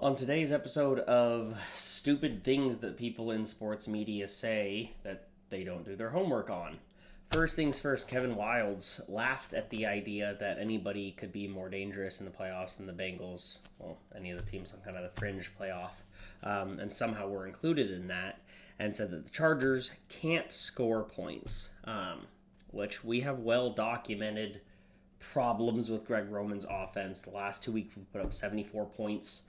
On today's episode of stupid things that people in sports media say that they don't do their homework on. First things first, Kevin Wildes laughed at the idea that anybody could be more dangerous in the playoffs than the Bengals, well, any of the teams on kind of the fringe playoff, and somehow were included in that, and said that the Chargers can't score points, which we have well documented problems with Greg Roman's offense. The last 2 weeks we've put up 74 points.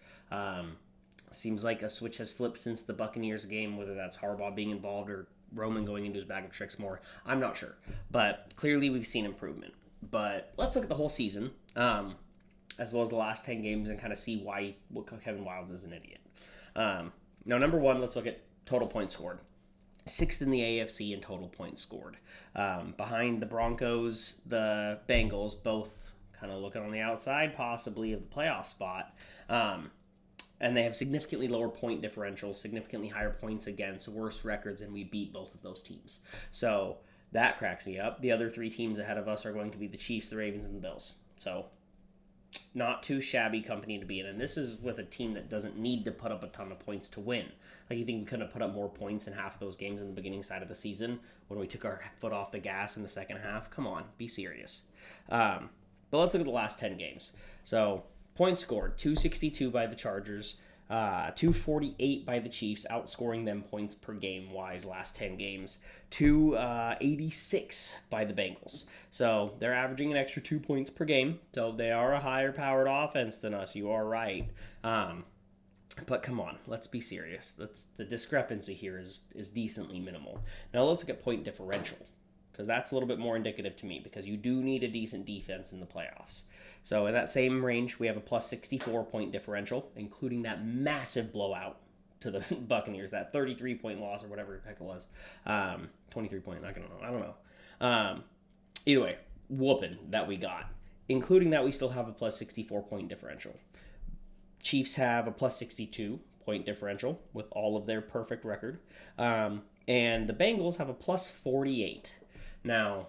Seems like a switch has flipped since the Buccaneers game, whether that's Harbaugh being involved or Roman going into his bag of tricks more. I'm not sure. But clearly we've seen improvement. But let's look at the whole season, as well as the last 10 games, and kind of see why Kevin Wildes is an idiot. Now, number one, let's look at total points scored. Sixth in the AFC in total points scored. Behind the Broncos, the Bengals, both kind of looking on the outside possibly of the playoff spot. And they have significantly lower point differentials, significantly higher points against, worse records, and we beat both of those teams. So that cracks me up. The other three teams ahead of us are going to be the Chiefs, the Ravens, and the Bills. So not too shabby company to be in. And this is with a team that doesn't need to put up a ton of points to win. Like, you think we couldn't have put up more points in half of those games in the beginning side of the season when we took our foot off the gas in the second half? Come on, be serious. But let's look at the last 10 games. So points scored, 262 by the Chargers, 248 by the Chiefs, outscoring them points per game wise last 10 games, 286 by the Bengals. So they're averaging an extra 2 points per game. So they are a higher powered offense than us. You are right. But come on, let's be serious. The discrepancy here is decently minimal. Now let's look at point differential, because that's a little bit more indicative to me, because you do need a decent defense in the playoffs. So in that same range, we have a plus 64 point differential, including that massive blowout to the Buccaneers, that 33-point loss or whatever the heck it was. 23-point, I don't know. Either way, whooping that we got. Including that, we still have a plus 64 point differential. Chiefs have a plus 62 point differential with all of their perfect record. And the Bengals have a plus 48. Now,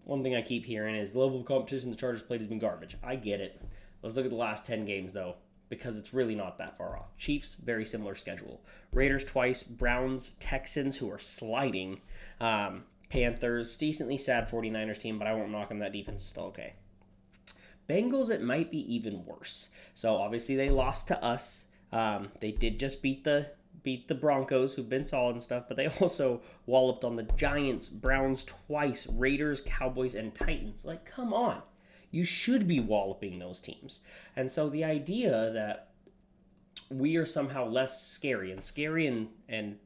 one thing I keep hearing is the level of competition the Chargers played has been garbage. I get it. Let's look at the last 10 games, though, because it's really not that far off. Chiefs, very similar schedule. Raiders twice, Browns, Texans, who are sliding, Panthers, decently sad 49ers team, but I won't knock them. That defense is still okay. Bengals, it might be even worse. So obviously they lost to us. They did just beat the Broncos, who've been solid and stuff, but they also walloped on the Giants, Browns twice, Raiders, Cowboys, and Titans. Like, come on. You should be walloping those teams. And so the idea that we are somehow less scary and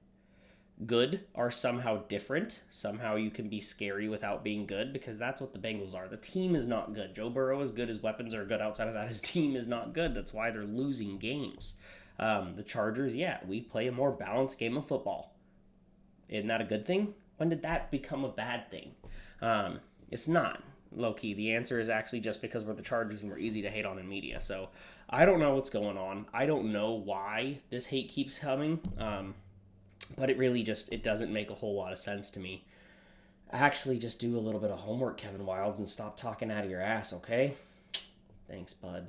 good are somehow different. Somehow you can be scary without being good, because that's what the Bengals are. The team is not good. Joe Burrow is good. His weapons are good. Outside of that, his team is not good. That's why they're losing games. The Chargers, yeah, we play a more balanced game of football. Isn't that a good thing? When did that become a bad thing? It's not, low-key. The answer is actually just because we're the Chargers and we're easy to hate on in media. So I don't know what's going on. I don't know why this hate keeps coming. But it really it doesn't make a whole lot of sense to me. Actually, just do a little bit of homework, Kevin Wildes, and stop talking out of your ass, okay? Thanks, bud.